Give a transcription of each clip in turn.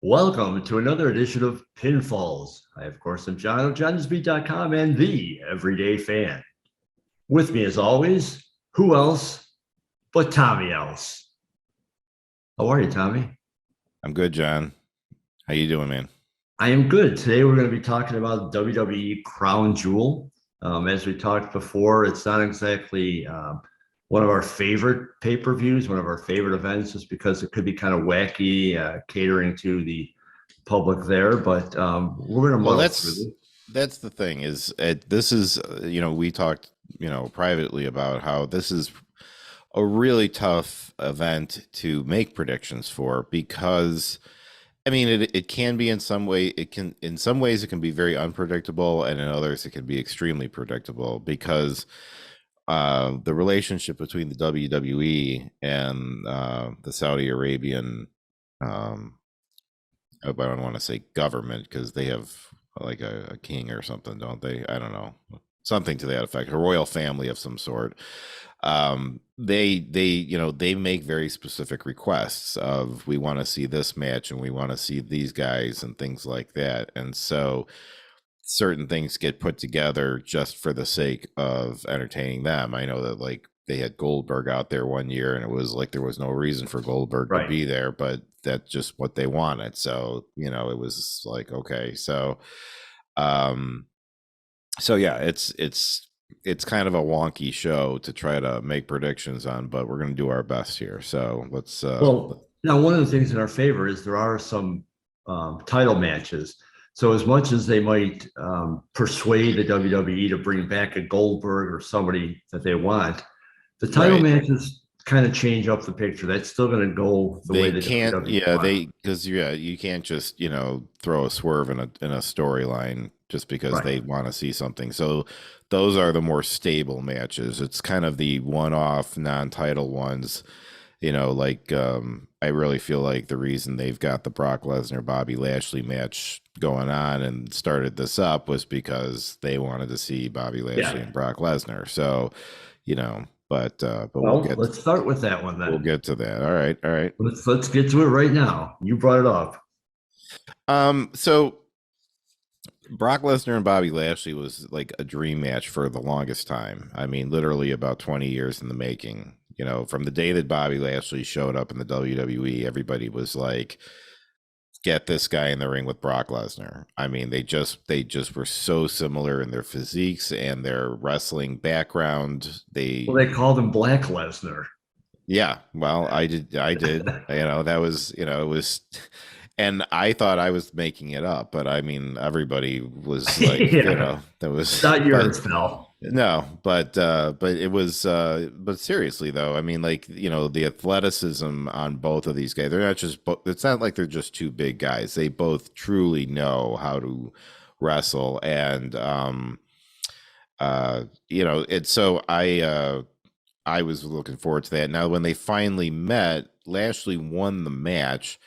Welcome to another edition of Pinfalls. I, of course, am John of johnsbeat.com and the Everyday Fan. With me, as always, who else but Tommy Else? How are you, Tommy? I'm good, John. How you doing, man? I am good. Today, we're going to be talking about WWE Crown Jewel. As we talked before, it's not exactly one of our favorite pay-per-views, one of our favorite events, just because it could be kind of wacky, catering to the public there. But we're going to Well, muddle that's through. that's the thing is this is we talked privately about how this is a really tough event to make predictions for because I mean it can be in some ways it can be very unpredictable, and in others it can be extremely predictable because the relationship between the WWE and the Saudi Arabian um, I don't want to say government because they have like a king or something, don't they? I don't know. Something to that effect, a royal family of some sort. They make very specific requests of we want to see this match and we want to see these guys and things like that. And so certain things get put together just for the sake of entertaining them. I know that like they had Goldberg out there one year and it was like there was no reason for Goldberg to Right. be there, but that's just what they wanted. So, it was like, okay. Um, so yeah, it's kind of a wonky show to try to make predictions on, but we're going to do our best here. So Well, now one of the things in our favor is there are some title matches. So as much as they might persuade the WWE to bring back a Goldberg or somebody that they want, the title right. matches kind of change up the picture. That's still going to go the way They the can't, WWE yeah, wants. because yeah, you can't just throw a swerve in a storyline just because Right. they want to see something. So those are the more stable matches. It's kind of the one-off non-title ones. Like I really feel like the reason they've got the Brock Lesnar Bobby Lashley match going on and started this up was because they wanted to see Bobby Lashley Yeah. and Brock Lesnar. So, but Well, let's start with that one we'll then. get to that. All right, all right. Let's get to it right now. You brought it up. So Brock Lesnar and Bobby Lashley was like a dream match for the longest time. I mean, literally about 20 years in the making. From the day that Bobby Lashley showed up in the WWE, everybody was like, get this guy in the ring with Brock Lesnar. I mean, they just were so similar in their physiques and their wrestling background. Well, they called him Black Lesnar. Yeah, well, I did. That was, it was, and I thought I was making it up, but I mean, everybody was like, Yeah. that was, Not but yours, pal. no, but it was, but seriously though, I mean, like, the athleticism on both of these guys, they're not just, it's not like they're just two big guys. They both truly know how to wrestle, and, it's so I was looking forward to that. Now, when they finally met, Lashley won the match,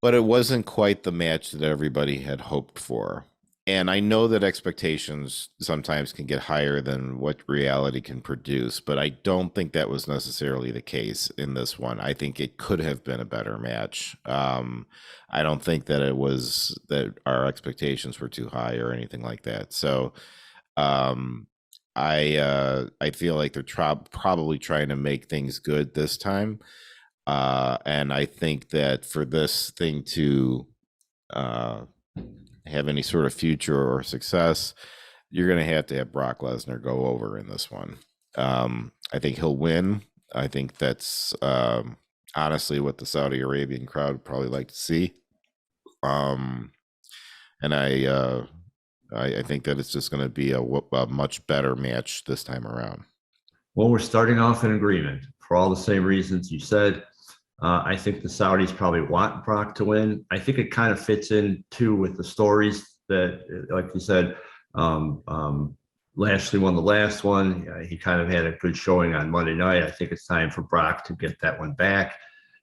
but it wasn't quite the match that everybody had hoped for. And I know that expectations sometimes can get higher than what reality can produce, but I don't think that was necessarily the case in this one. I think it could have been a better match. I don't think that it was that our expectations were too high or anything like that. So, um, I feel like they're probably trying to make things good this time, and I think that for this thing to uh, have any sort of future or success, you're going to have Brock Lesnar go over in this one. I think he'll win. I think that's honestly what the Saudi Arabian crowd would probably like to see. Um, and I think that it's just going to be a much better match this time around. Well, we're starting off in agreement for all the same reasons you said. I think the Saudis probably want Brock to win. I think it kind of fits in too with the stories that, like you said, um, um, Lashley won the last one. He kind of had a good showing on Monday night. I think it's time for Brock to get that one back.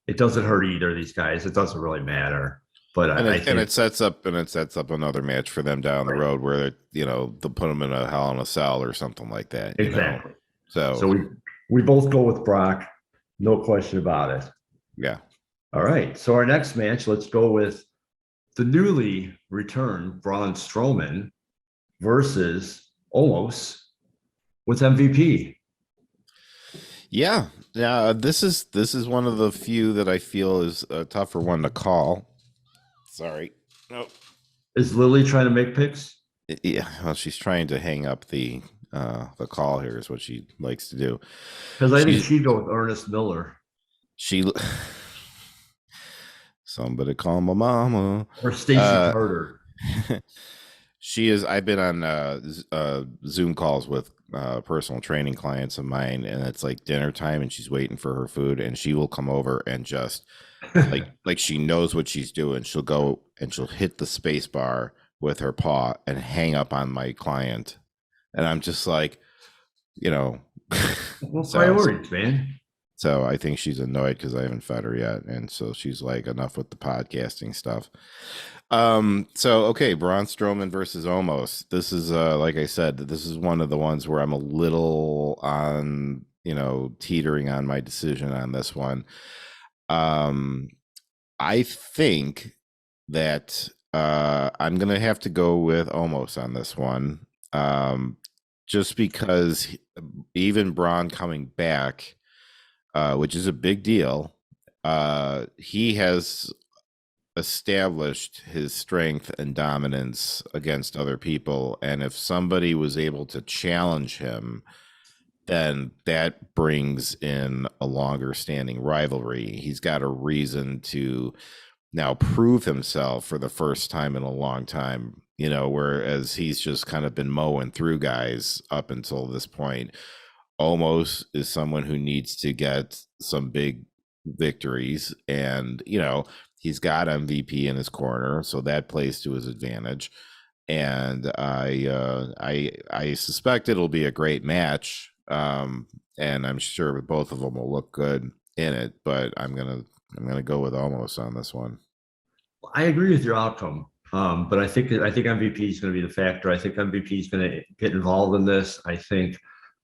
It doesn't hurt either of these guys. It doesn't really matter. But And I it think sets up another match for them down the right, road where they'll put them in a Hell in a Cell or something like that. exactly. So So we both go with Brock, no question about it. yeah. All right. So our next match, let's go with the newly returned Braun Strowman versus Omos with MVP. Yeah, yeah. This is one of the few that I feel is a tougher one to call. Sorry. No. Is Lily trying to make picks? Yeah. Well, she's trying to hang up the call here is what she likes to do. Because I think She she'd go with Ernest Miller she somebody call my mama. or Stacey Uh Carter. she is. I've been on Zoom calls with personal training clients of mine, and it's like dinner time, and she's waiting for her food, and she will come over and just like she knows what she's doing. She'll go and she'll hit the space bar with her paw and hang up on my client, and I'm just like, you know, Well, so priorities, man. so I think she's annoyed because I haven't fed her yet, and so she's like, enough with the podcasting stuff. So okay, Braun Strowman versus Omos. This is like I said, this is one of the ones where I'm a little on, teetering on my decision on this one. Um, I think that I'm gonna have to go with Omos on this one. Just because even Braun coming back, which is a big deal, he has established his strength and dominance against other people. And if somebody was able to challenge him, then that brings in a longer standing rivalry. He's got a reason to now prove himself for the first time in a long time, whereas he's just kind of been mowing through guys up until this point. Almost is someone who needs to get some big victories, and he's got MVP in his corner, so that plays to his advantage. And I suspect it'll be a great match, and I'm sure both of them will look good in it. But I'm gonna go with Almost on this one. I agree with your outcome. But I think MVP is going to be the factor. I think MVP is going to get involved in this. I think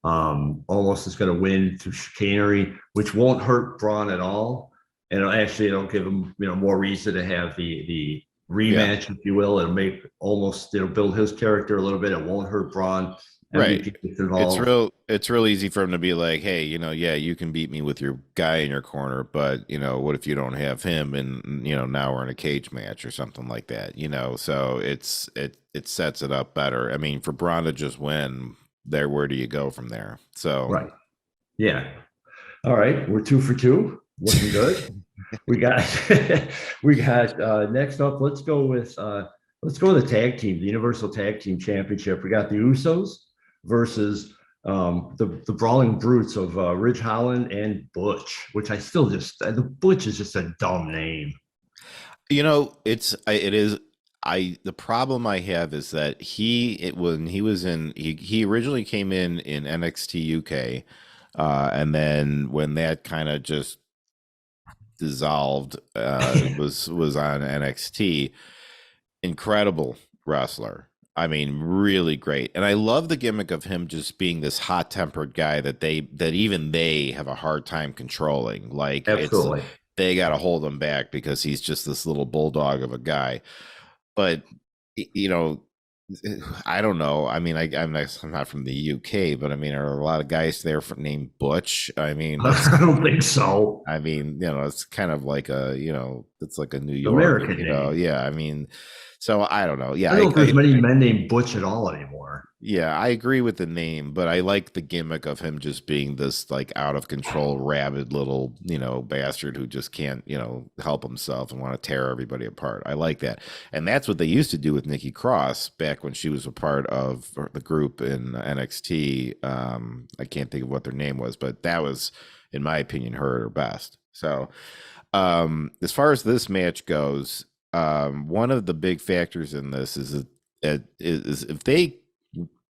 Almost is going to win through chicanery, which won't hurt Braun at all, and it'll give him more reason to have the Yeah. rematch, if you will. It'll build his character a little bit. It won't hurt Braun. Right. MVP gets It's involved. real easy for him to be like, hey, yeah, you can beat me with your guy in your corner, but what if you don't have him, and now we're in a cage match or something like that, so it sets it up better. I mean, for Braun to just win there, where do you go from there? So Right. Yeah. All right. We're 2 for 2. Looking good. We got next up, let's go with the tag team, the Universal Tag Team Championship. We got the Usos versus the Brawling Brutes of Ridge Holland and Butch, which I still just the Butch is just a dumb name. it is. The problem I have is that when he was he originally came in NXT UK, and then when that kind of just dissolved, was on NXT. Incredible wrestler. I mean, really great. And I love the gimmick of him just being this hot-tempered guy that even they have a hard time controlling. Like, Absolutely. they got to hold him back because he's just this little bulldog of a guy. But you know, I don't know. I mean, I'm not from the UK, but I mean, are a lot of guys there named Butch? I mean, I don't think so. I mean, it's kind of like it's like a New York, American name. yeah. I mean, so I don't know. Yeah, I don't know if there's many men named Butch at all anymore. yeah, I agree with the name, but I like the gimmick of him just being this like out of control, rabid little, bastard who just can't, help himself and want to tear everybody apart. I like that. And that's what they used to do with Nikki Cross back when she was a part of the group in NXT. I can't think of what their name was, but that was, in my opinion, her best. So, as far as this match goes, one of the big factors in this is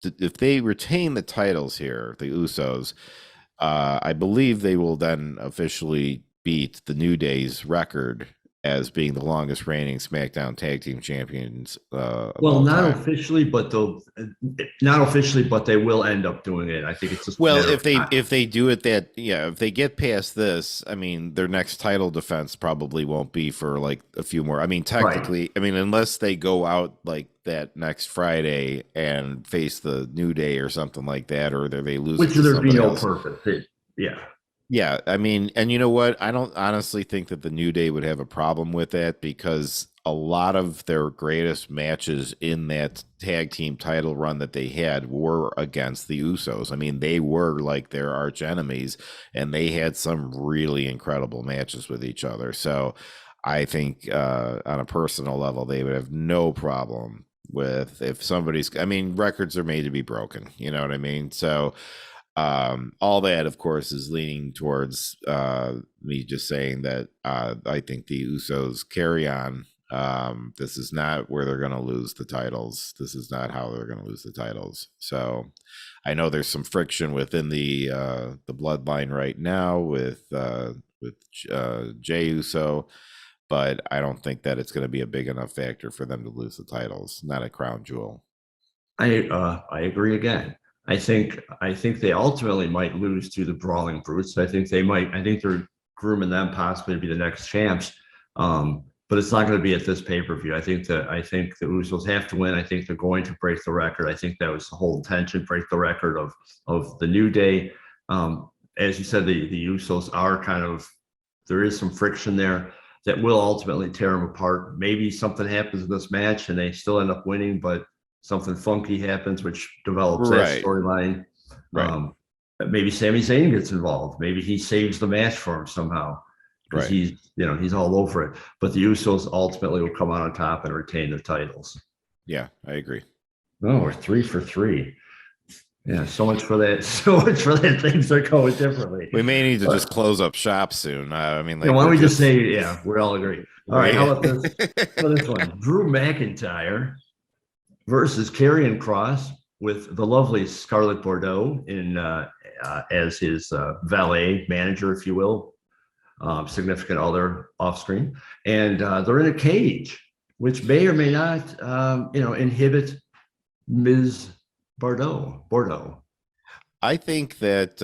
if they retain the titles here, the Usos, I believe they will then officially beat the New Day's record as being the longest reigning SmackDown Tag Team Champions of Well, all not time. officially, but they'll not officially, but they will end up doing it. I think it's just a Well, matter of time. if they do it that if they get past this, I mean, their next title defense probably won't be for like a few more. I mean, technically, I mean, unless they go out like that next Friday and face the New Day or something like that, or they lose it Which to there'd be somebody no else. purpose. Yeah. Yeah, I mean, and you know what? I don't honestly think that the New Day would have a problem with that because a lot of their greatest matches in that tag team title run that they had were against the Usos. I mean, they were like their arch enemies, and they had some really incredible matches with each other. So I think on a personal level, they would have no problem with if somebody's, I mean, records are made to be broken. You know what I mean? So all that of course is leaning towards me just saying that I think the Usos carry on. This is not where they're going to lose the titles. This is not how they're going to lose the titles. So I know there's some friction within the bloodline right now with Jey Uso, but I don't think that it's going to be a big enough factor for them to lose the titles. Not a crown jewel. I agree again. I think they ultimately might lose to the Brawling Brutes. I think they're grooming them possibly to be the next champs. But it's not going to be at this pay-per-view. I think the Usos have to win. I think they're going to break the record. I think that was the whole intention, break the record of the New Day. As you said, the Usos are there is some friction there that will ultimately tear them apart. Maybe something happens in this match and they still end up winning, but something funky happens, which develops that storyline. Right. Maybe Sami Zayn gets involved. Maybe he saves the match for him somehow because he's all over it. But the Usos ultimately will come out on top and retain the titles. Yeah, I agree. Oh, we're 3 for 3. Yeah, so much for that. So much for that. Things are going differently. We may need to just close up shop soon. I mean, like, why don't we just say, yeah, we all agree. All right, how about this? For this one, Drew McIntyre versus Karrion Kross with the lovely Scarlett Bordeaux as his valet manager, if you will, significant other off screen, and they're in a cage, which may or may not, inhibit Ms. Bordeaux. I think that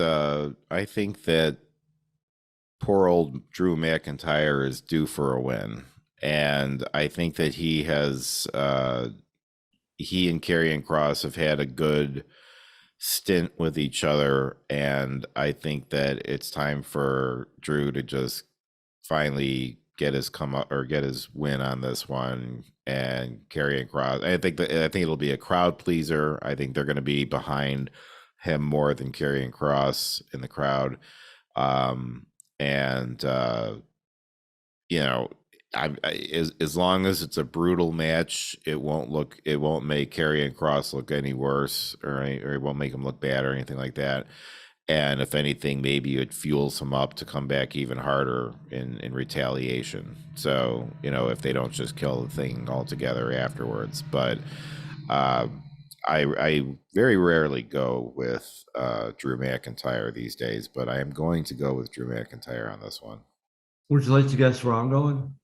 poor old Drew McIntyre is due for a win, and I think that he and Karrion Kross have had a good stint with each other, and I think that it's time for Drew to just finally get his win on this one. And Karrion Kross, I think it'll be a crowd pleaser. I think they're going to be behind him more than Karrion Kross in the crowd. As long as it's a brutal match, it won't make Karrion Kross look any worse, or it won't make him look bad or anything like that. And if anything, maybe it fuels him up to come back even harder in retaliation. So, if they don't just kill the thing altogether afterwards. But I very rarely go with Drew McIntyre these days, but I am going to go with Drew McIntyre on this one. Would you like to guess where I'm going?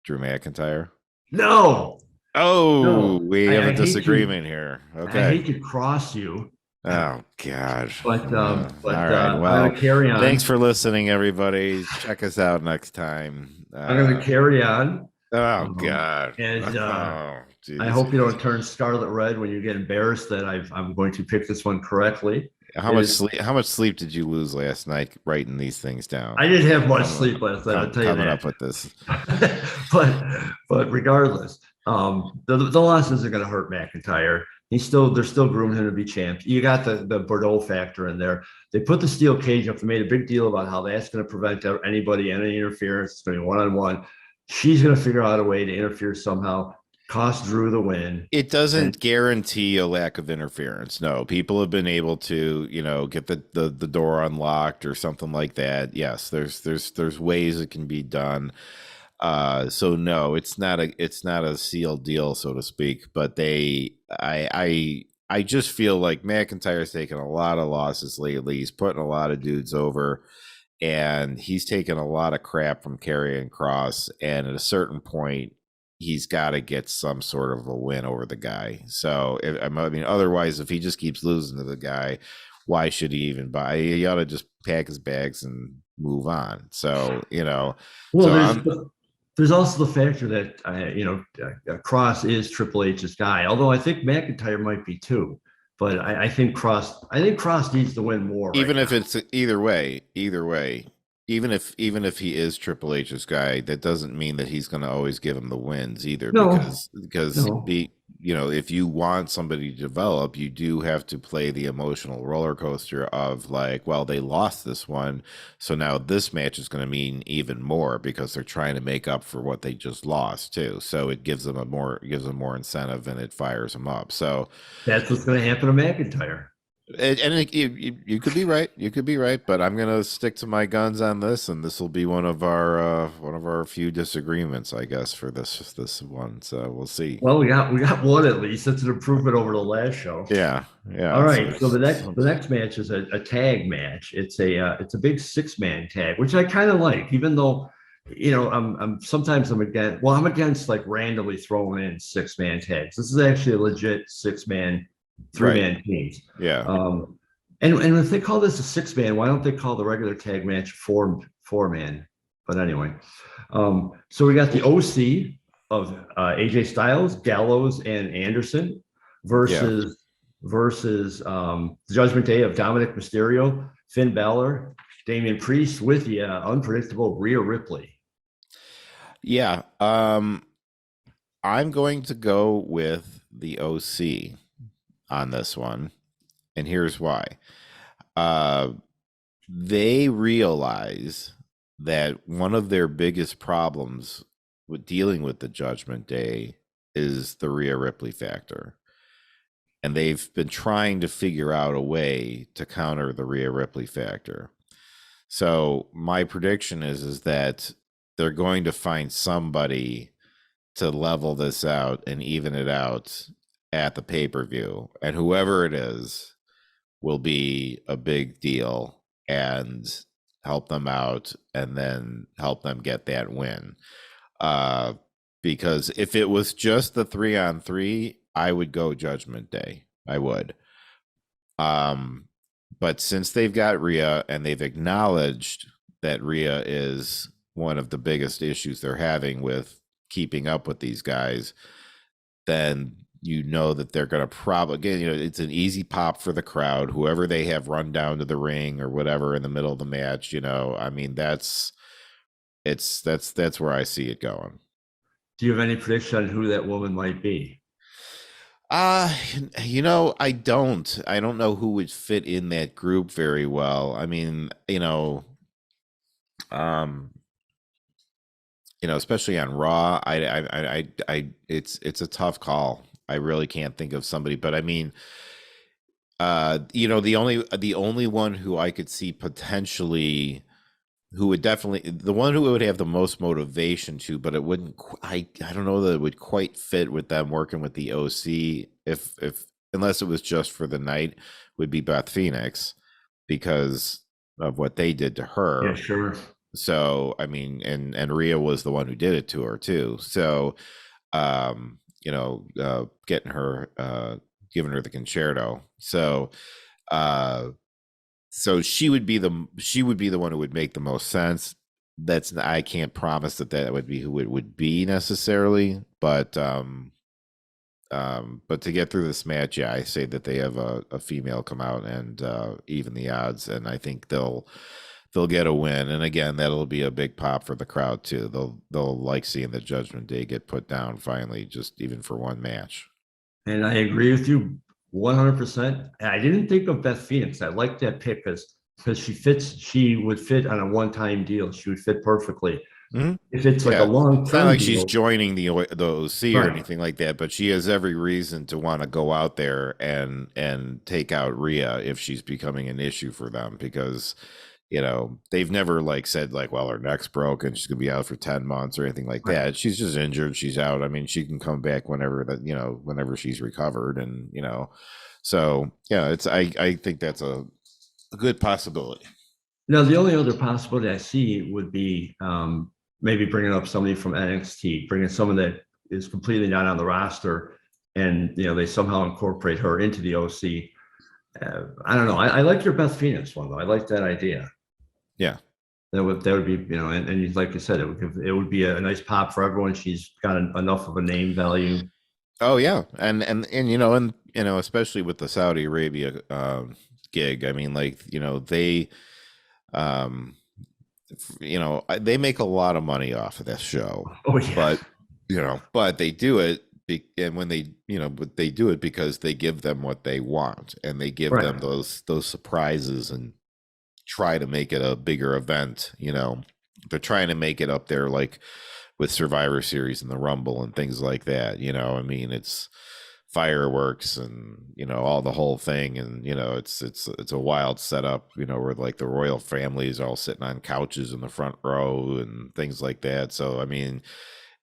Drew McIntyre? No. Oh, we have a disagreement here. Okay. I hate to cross you. Oh God! But all right. Well, carry on. Thanks for listening, everybody. Check us out next time. I'm going to carry on. Oh God! And I hope you don't turn scarlet red when you get embarrassed that I'm going to pick this one correctly. How much sleep did you lose last night writing these things down? I didn't have much sleep last night. I'll tell you that. Coming up with this, but regardless, the loss isn't going to hurt McIntyre. They're still grooming him to be champ. You got the Bordeaux factor in there. They put the steel cage up. They made a big deal about how that's going to prevent any interference. It's going to be one-on-one. She's going to figure out a way to interfere somehow. Cost Drew the win. It doesn't guarantee a lack of interference. No, people have been able to, get the door unlocked or something like that. Yes, there's ways it can be done. So no, it's not a sealed deal, so to speak. But I just feel like McIntyre's taken a lot of losses lately. He's putting a lot of dudes over, and he's taken a lot of crap from Karrion Kross, and at a certain point he's got to get some sort of a win over the guy. So I mean, otherwise, if he just keeps losing to the guy, why should he even buy? He ought to just pack his bags and move on. So Well, so there's also the factor that Cross is Triple H's guy. Although I think McIntyre might be too, but I think Cross needs to win more. Even right if now. it's either way, even if he is Triple H's guy, that doesn't mean that he's going to always give him the wins either. No, Because no. if you want somebody to develop, you do have to play the emotional roller coaster of like, well, they lost this one, so now this match is going to mean even more because they're trying to make up for what they just lost too. So it gives them more incentive, and it fires them up. So That's what's going to happen to McIntyre. You could be right. You could be right, but I'm gonna stick to my guns on this, and this will be one of our few disagreements, I guess, for this one. So we'll see. Well, we got one at least. That's an improvement over the last show. Yeah, yeah. All right. So the next match is a tag match. It's a big 6-man tag, which I kind of like, even though I'm sometimes I'm against like randomly throwing in 6-man tags. This is actually a legit 6-man, 3-man teams. Yeah. And if they call this a 6-man, why don't they call the regular tag match 4-man? But anyway, so we got the OC of AJ Styles, Gallows, and Anderson versus the Judgment Day of Dominic Mysterio, Finn Balor, Damian Priest with the unpredictable Rhea Ripley. Yeah. I'm going to go with the OC on this one, and here's why. They realize that one of their biggest problems with dealing with the Judgment Day is the Rhea Ripley factor, and they've been trying to figure out a way to counter the Rhea Ripley factor. So my prediction is that they're going to find somebody to level this out and even it out at the pay-per-view, and whoever it is will be a big deal and help them out, and then help them get that win. Because if it was just the 3-on-3, I would go Judgment Day. I would. But since they've got Rhea, and they've acknowledged that Rhea is one of the biggest issues they're having with keeping up with these guys, then that they're going to probably, again, it's an easy pop for the crowd, whoever they have run down to the ring or whatever in the middle of the match. I mean, that's where I see it going. Do you have any prediction on who that woman might be? I don't know who would fit in that group very well. I mean, especially on Raw, it's a tough call. I really can't think of somebody, but I mean, the only one who I could see potentially, who would definitely, the one who would have the most motivation to, but it wouldn't, I don't know that it would quite fit with them working with the OC, if unless it was just for the night, would be Beth Phoenix, because of what they did to her. Yeah, sure. So I mean, and Rhea was the one who did it to her too. So getting her, giving her the concerto. So she would be the one who would make the most sense. I can't promise that would be who it would be necessarily, but to get through this match, yeah, I say that they have a female come out and even the odds, and I think they'll get a win. And again, that'll be a big pop for the crowd too. They'll like seeing the Judgment Day get put down finally, just even for one match. And I agree with you 100%. I didn't think of Beth Phoenix. I like that pick because she would fit on a one-time deal. She would fit perfectly. Mm-hmm. If it's like a long-term, it's not like she's joining the OC or anything like that, but she has every reason to want to go out there and take out Rhea if she's becoming an issue for them, because they've never said well, her neck's broke and she's gonna be out for 10 months or anything like that. She's just injured, she's out. I mean, she can come back whenever whenever she's recovered, and so yeah, I think that's a good possibility. Now, the only other possibility I see would be maybe bringing up somebody from NXT, bringing someone that is completely not on the roster, and they somehow incorporate her into the OC. I don't know. I like your Beth Phoenix one though. I like that idea. Yeah. That would be and like you said, it would be a nice pop for everyone. She's got enough of a name value. Oh yeah, and especially with the Saudi Arabia gig. I mean, like they um they make a lot of money off of this show, Oh yeah, but they do it and when but they do it because they give them what they want, and they give them right. those surprises and try to make it a bigger event. They're trying to make it up there like with Survivor Series and the Rumble and things like that. I mean, it's fireworks and all the whole thing, and it's a wild setup, where like the royal families are all sitting on couches in the front row and things like that. So I mean,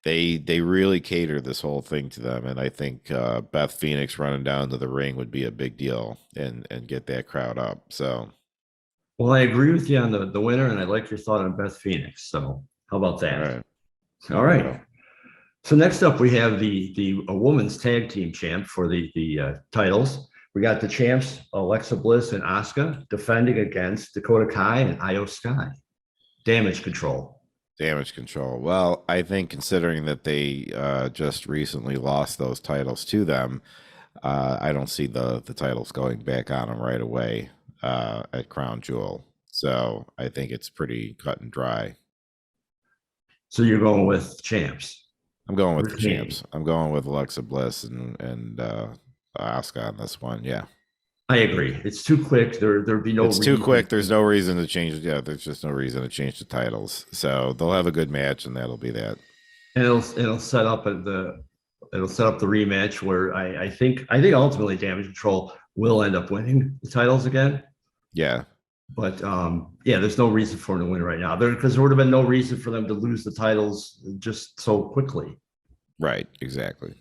they really cater this whole thing to them, and I think Beth Phoenix running down to the ring would be a big deal and get that crowd up. So Well, I agree with you on the winner, and I like your thought on Beth Phoenix. So how about all that? right, All there we go. right. So next up, we have the women's tag team champ for the titles. We got the champs Alexa Bliss and Asuka defending against Dakota Kai and Io Sky. Damage control. Damage control. Well, I think considering that they just recently lost those titles to them, I don't see the titles going back on them right away at Crown Jewel. So I think it's pretty cut and dry. So you're going with champs. I'm going with the Retaining. champs. I'm going with Alexa Bliss and Asuka on this one. Yeah, I agree. It's too quick. There'd be no it's too reason. quick. There's no reason to change. Yeah, there's just no reason to change the titles. So they'll have a good match, and that'll be that. And it'll set up the rematch where I think ultimately Damage Control will end up winning the titles again. Yeah, But yeah, there's no reason for them to win right now. Because there would have been no reason for them to lose the titles just so quickly. right. Exactly.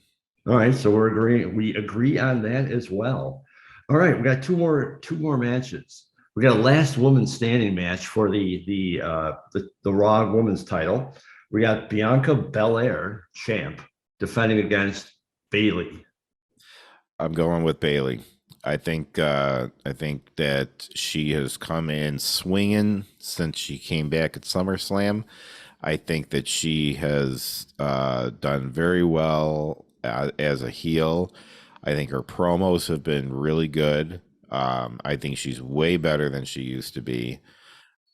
All right, so we're agreeing. We agree on that as well. All right, we got two more matches. We got a last woman standing match for the Raw Women's title. We got Bianca Belair, champ, defending against Bayley. I'm going with Bayley. I think that she has come in swinging since she came back at SummerSlam. I think that she has done very well as a heel. I think her promos have been really good. I think she's way better than she used to be.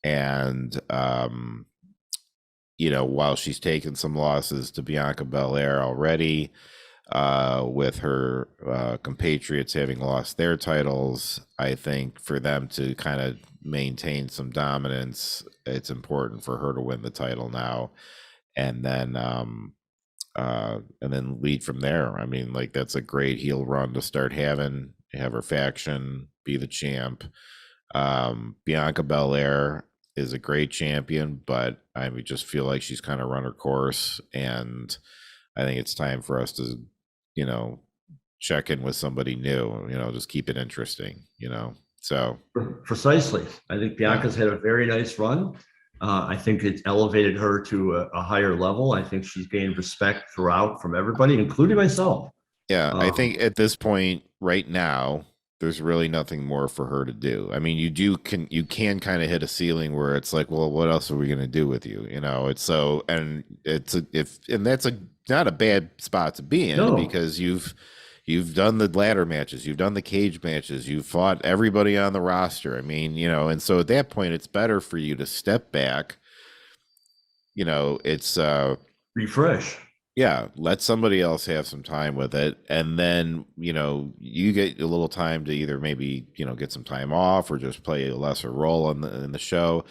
And while she's taken some losses to Bianca Belair already, with her compatriots having lost their titles, I think for them to kind of maintain some dominance, it's important for her to win the title now, and then lead from there. I mean, like that's a great heel run to start having. Have her faction, be the champ. Bianca Belair is a great champion, but I would just feel like she's kind of run her course, and I think it's time for us to, you know, check in with somebody new. Just keep it interesting. So Precisely. I think yeah, Bianca's had a very nice run. I think it's elevated her to a higher level. I think she's gained respect throughout from everybody, including myself. yeah. I Um, think at this point, right now, there's really nothing more for her to do. I mean, you can kind of hit a ceiling where it's like, well, what else are we gonna do with you? It's so, and it's a if and that's a not a bad spot to be in, no, because you've done the ladder matches, you've done the cage matches, you've fought everybody on the roster. I mean, and so at that point, it's better for you to step back. It's refresh. yeah, let somebody else have some time with it, and then you get a little time to either maybe get some time off or just play a lesser role in the show,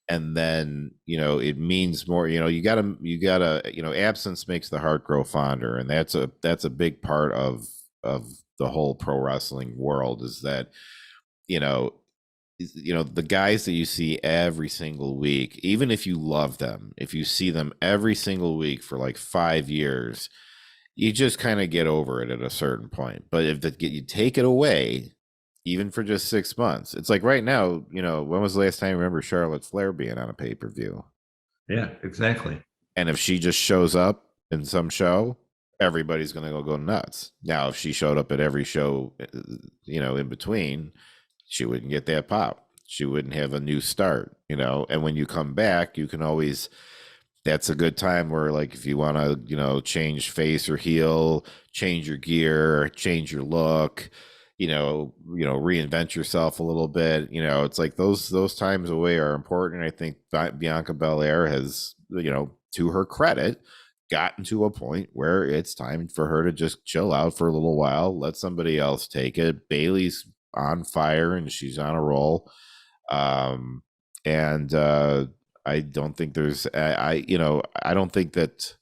and then it means more. You gotta absence makes the heart grow fonder, and that's a big part of the whole pro wrestling world, is that you know the guys that you see every single week, even if you love them, if you see them every single week for like 5 years, you just kind of get over it at a certain point. But if you take it away, even for just 6 months. It's like right now, when was the last time you remember Charlotte Flair being on a pay-per-view? Yeah, exactly. And if she just shows up in some show, everybody's going to go nuts. Now, if she showed up at every show, in between, she wouldn't get that pop. She wouldn't have a new start, and when you come back, you can always, that's a good time where, like, if you want to, change face or heel, change your gear, change your look, reinvent yourself a little bit. It's like those times away are important. I think Bianca Belair has, to her credit, gotten to a point where it's time for her to just chill out for a little while, let somebody else take it. Bayley's on fire and she's on a roll. I don't think there's, I don't think that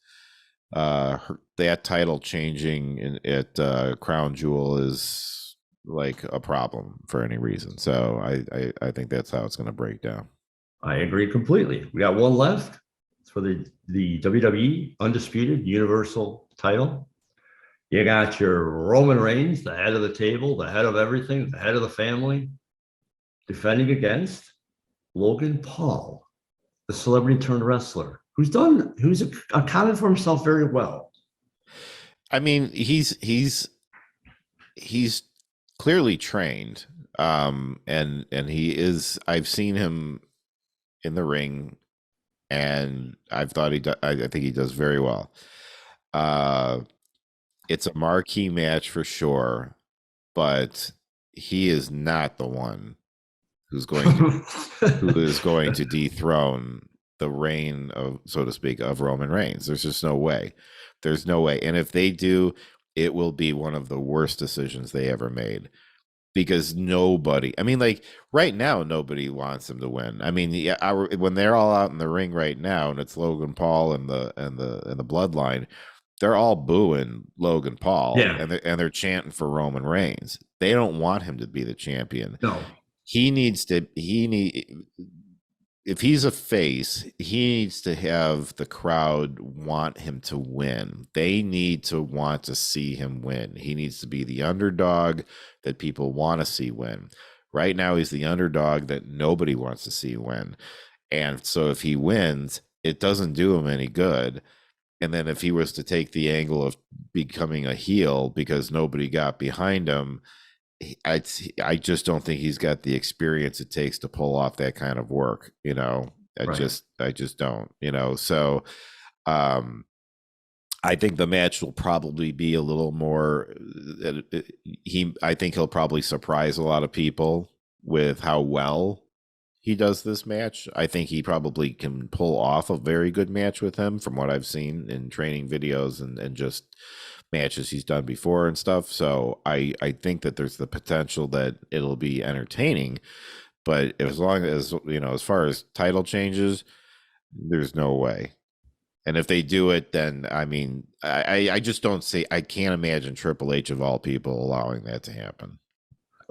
that title changing at Crown Jewel is like a problem for any reason. So I think that's how it's going to break down. I agree completely. We got one left. It's for the WWE Undisputed Universal title. You got your Roman Reigns, the head of the table, the head of everything, the head of the family, defending against Logan Paul, the celebrity turned wrestler, who's accounted for himself very well. I mean, he's clearly trained, and he is. I've seen him in the ring, and I think he does very well. It's a marquee match for sure, but he is not the one who is going to dethrone the reign of, so to speak, of Roman Reigns. There's just no way. There's no way. And if they do, it will be one of the worst decisions they ever made, because nobody, I mean, like right now, nobody wants him to win. I mean, when they're all out in the ring right now, and it's Logan Paul and the Bloodline, they're all booing Logan Paul, yeah, and they're chanting for Roman Reigns. They don't want him to be the champion. No. If he's a face, he needs to have the crowd want him to win. They need to want to see him win. He needs to be the underdog that people want to see win. Right now, he's the underdog that nobody wants to see win. And so if he wins, it doesn't do him any good. And then if he was to take the angle of becoming a heel because nobody got behind him, I just don't think he's got the experience it takes to pull off that kind of work. I just don't. So I think the match will probably be a little more. I think he'll probably surprise a lot of people with how well he does this match. I think he probably can pull off a very good match with him from what I've seen in training videos and just matches he's done before and stuff. So I think that there's the potential that it'll be entertaining, but as long as, as far as title changes, there's no way. And if they do it, then I mean, I just don't see, I can't imagine Triple H of all people allowing that to happen.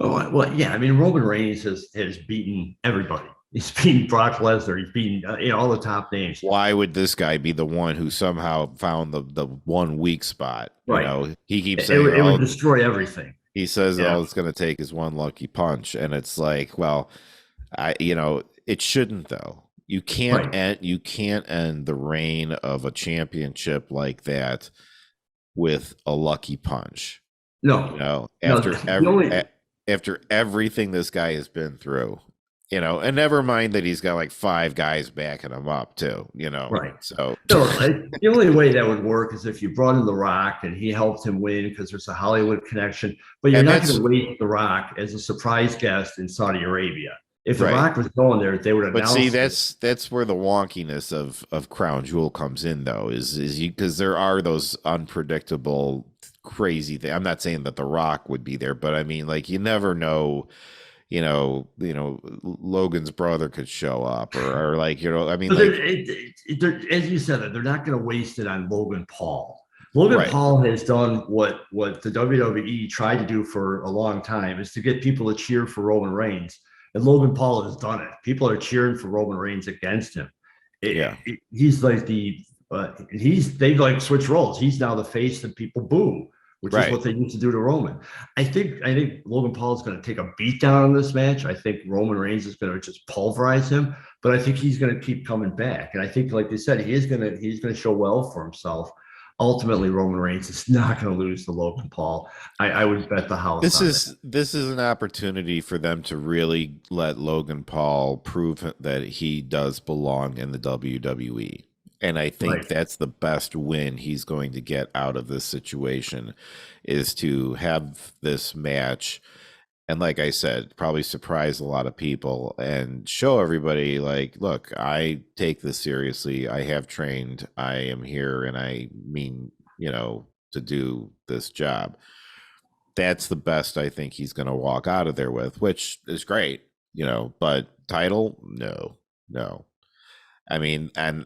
Oh, well, yeah. I mean, Roman Reigns has beaten everybody. He's beaten Brock Lesnar. He's beaten all the top names. Why would this guy be the one who somehow found the one weak spot? Right. He keeps saying it would destroy everything. He says all it's going to take is one lucky punch, and it's like, well, it shouldn't though. You can't end the reign of a championship like that with a lucky punch. No. After everything this guy has been through, and never mind that he's got like 5 guys backing him up too, Right. So the only way that would work is if you brought in The Rock and he helped him win because there's a Hollywood connection, but you're not going to wait The Rock as a surprise guest in Saudi Arabia. If The Rock was going there, they would have. But see, that's where the wonkiness of Crown Jewel comes in, though, is because there are those unpredictable, crazy things. I'm not saying that The Rock would be there, but I mean, like, you never know. Logan's brother could show up, or like, I mean, as you said, they're not going to waste it on Logan Paul. Paul has done what the WWE tried to do for a long time, is to get people to cheer for Roman Reigns. And Logan Paul has done it. People are cheering for Roman Reigns against him. He's like they've like switched roles. He's now the face that people boo. which is what they used to do to Roman. I think Logan Paul is going to take a beat down in this match. I think Roman Reigns is going to just pulverize him, but I think he's going to keep coming back. And I think, like they said, he's going to show well for himself. Ultimately, Roman Reigns is not going to lose to Logan Paul. I would bet the house. This is an opportunity for them to really let Logan Paul prove that he does belong in the WWE. And I think that's the best win he's going to get out of this situation, is to have this match. And like I said, probably surprise a lot of people and show everybody, like, look, I take this seriously. I have trained. I am here, and I mean, to do this job. That's the best I think he's going to walk out of there with, which is great, but title, no. I mean, and,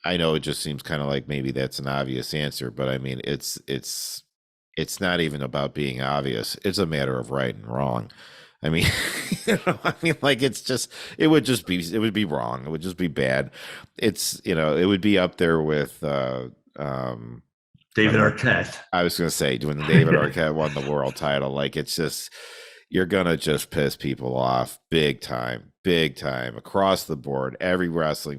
I know it just seems kind of like maybe that's an obvious answer, but I mean, it's not even about being obvious. It's a matter of right and wrong. I mean, like it would be wrong. It would just be bad. It would be up there with David Arquette. I was going to say, when David Arquette won the world title, like, it's just, you're going to just piss people off big time across the board. Every wrestler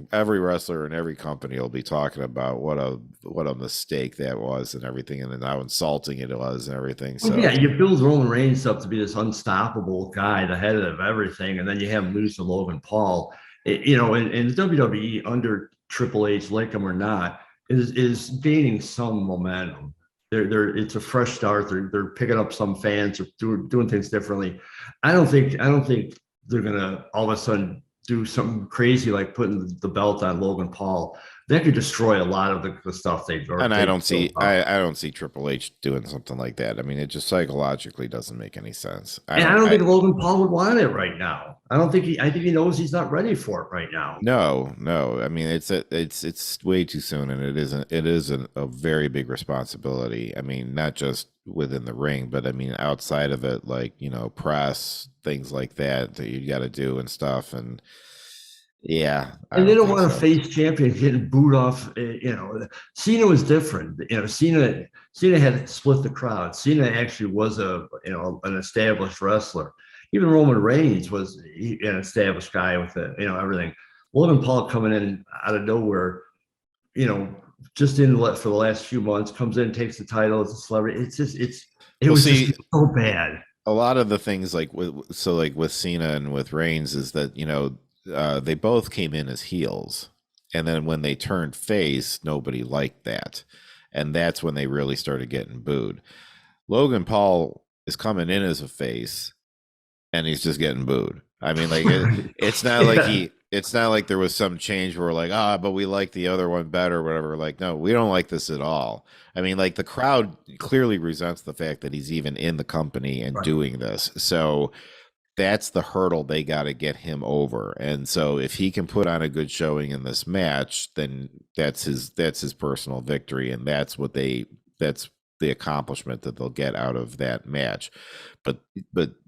and every company will be talking about what a mistake that was and everything, and how insulting it was and everything. So yeah, you build Roman Reigns up to be this unstoppable guy, the head of everything, and then you have him lose to Logan Paul. In the WWE under Triple H, like him or not, is gaining some momentum. It's a fresh start. They're picking up some fans, or doing things differently. I don't think they're gonna all of a sudden do something crazy like putting the belt on Logan Paul. That could destroy a lot of the stuff they've. And I don't see Triple H doing something like that. I mean, it just psychologically doesn't make any sense. I don't think Logan Paul would want it right now. I think he knows he's not ready for it right now. No. I mean, it's way too soon, and it is a very big responsibility. I mean, not just within the ring, but I mean, outside of it, like, press, things like that you got to do and stuff. And yeah, and they don't want to face champions getting booed off. Cena was different. Cena had split the crowd. Cena actually was an established wrestler. Even Roman Reigns was an established guy with everything. Logan Paul coming in out of nowhere, just for the last few months, comes in, takes the title as a celebrity. It was just so bad. A lot of the things like with Cena and with Reigns is that, they both came in as heels, and then when they turned face, nobody liked that, and that's when they really started getting booed. Logan Paul is coming in as a face, and he's just getting booed. I mean, like, it's not it's not like there was some change where we're like, but we like the other one better or whatever. Like, no, we don't like this at all. I mean, like, the crowd clearly resents the fact that he's even in the company and doing this. So that's the hurdle they got to get him over. And so if he can put on a good showing in this match, then that's his personal victory. And that's the accomplishment that they'll get out of that match. But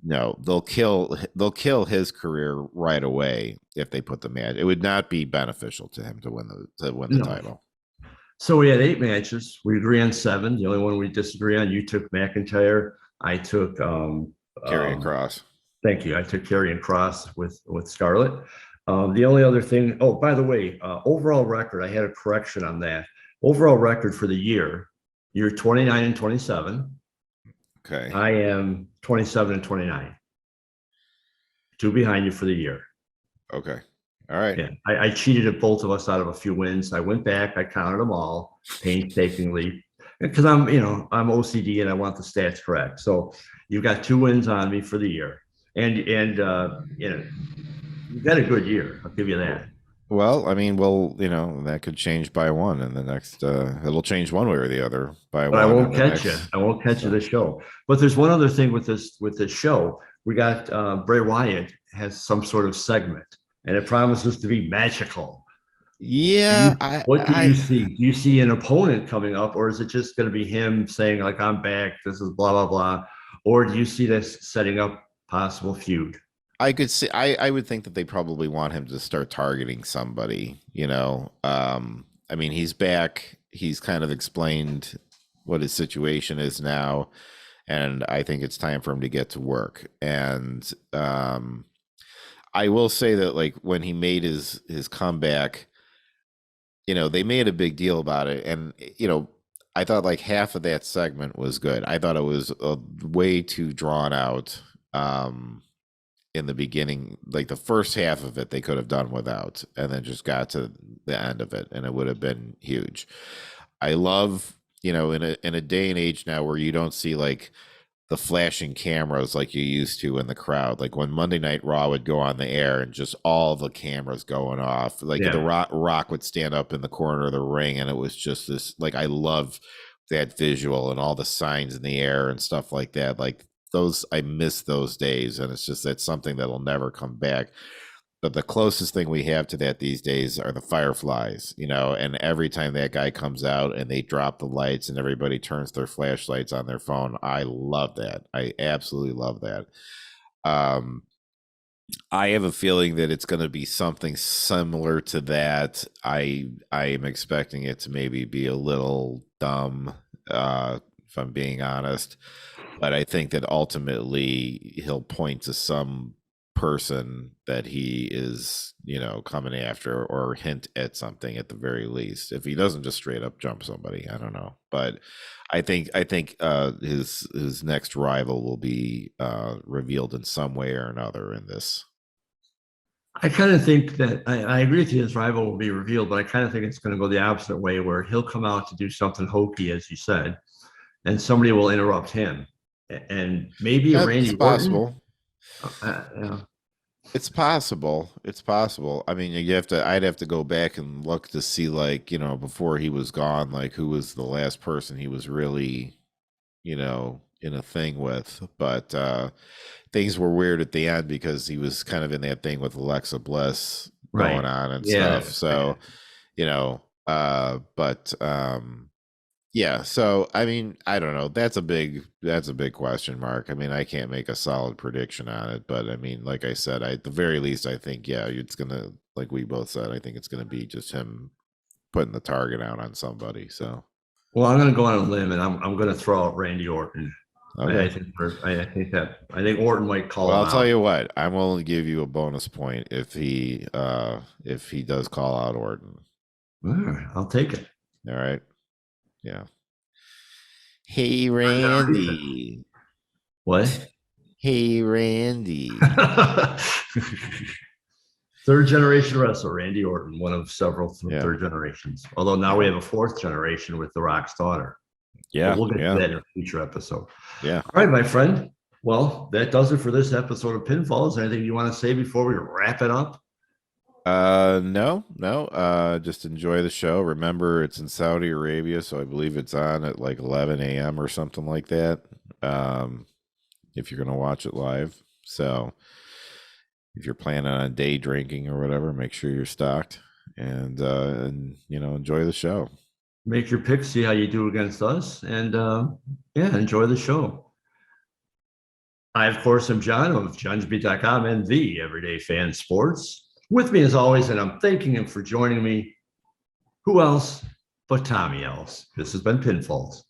no, they'll kill his career right away if they put the match. It would not be beneficial to him to win the title. So we had 8 matches. We agree on 7. The only one we disagree on, you took McIntyre. I took Karrion Kross. Thank you. I took Karrion Kross with Scarlett. The only other thing, by the way, overall record, I had a correction on that. Overall record for the year, you're 29-27. Okay. I am 27-29. 2 behind you for the year. Okay. All right. Yeah. I cheated at both of us out of a few wins. I went back, I counted them all painstakingly, because I'm OCD and I want the stats correct. So you've got 2 wins on me for the year. And you got a good year. I'll give you that. Well, I mean, that could change by 1, and the next it'll change one way or the other by 1. But I won't catch you. I won't catch you this show. But there's one other thing with this show. We got Bray Wyatt has some sort of segment, and it promises to be magical. Yeah. What do you see? Do you see an opponent coming up, or is it just going to be him saying, like, I'm back, this is blah, blah, blah? Or do you see this setting up possible feud? I could see. I would think that they probably want him to start targeting somebody. I mean, he's back. He's kind of explained what his situation is now, and I think it's time for him to get to work. And I will say that, like, when he made his comeback, they made a big deal about it, and I thought like half of that segment was good. I thought it was way too drawn out in the beginning. Like the first half of it, they could have done without, and then just got to the end of it, and it would have been huge. I love, in a day and age now where you don't see like the flashing cameras like you used to in the crowd. Like when Monday Night Raw would go on the air and just all the cameras going off. Like the Rock would stand up in the corner of the ring, and it was just this, like, I love that visual and all the signs in the air and stuff like that. Like those, I miss those days, and it's just, that's something that'll never come back. But the closest thing we have to that these days are the fireflies, and every time that guy comes out and they drop the lights and everybody turns their flashlights on their phone, I love that. I absolutely love that. I have a feeling that it's going to be something similar to that. I am expecting it to maybe be a little dumb, if I'm being honest, but I think that ultimately he'll point to some person that he is, coming after, or hint at something at the very least. If he doesn't just straight up jump somebody, I don't know. But I think his next rival will be revealed in some way or another in this. I kind of think that I agree with you. His rival will be revealed, but I kind of think it's going to go the opposite way, where he'll come out to do something hokey, as you said, and somebody will interrupt him, and maybe That's Randy possible. Yeah. It's possible. It's possible. I mean, I'd have to go back and look to see, like, before he was gone, like who was the last person he was really, in a thing with. But things were weird at the end because he was kind of in that thing with Alexa Bliss going on and stuff. So, yeah. So, I mean, I don't know. That's a big question mark. I mean, I can't make a solid prediction on it, but I mean, like I said, at the very least, I think, it's going to, like we both said, I think it's going to be just him putting the target out on somebody. So, well, I'm going to go on a limb, and I'm going to throw out Randy Orton. okay. I think Orton might call him I'll out. tell you what, I'm willing to give you a bonus point if he does call out Orton. All right, I'll take it. All right. Yeah. Hey, Randy. What? Hey, Randy. Third generation wrestler, Randy Orton, one of several third generations. Although now we have a fourth generation with The Rock's daughter. Yeah. But we'll get to that in a future episode. Yeah. All right, my friend. Well, that does it for this episode of Pinfalls. Anything you want to say before we wrap it up? No. Just enjoy the show. Remember, it's in Saudi Arabia, so I believe it's on at like 11 a.m. or something like that. If you're gonna watch it live. So if you're planning on day drinking or whatever, make sure you're stocked and enjoy the show. Make your picks, see how you do against us, and enjoy the show. I, of course, am John of Johngy.com and the Everyday Fan Sports. With me as always, and I'm thanking him for joining me. Who else but Tommy Ellis? This has been Pinfalls.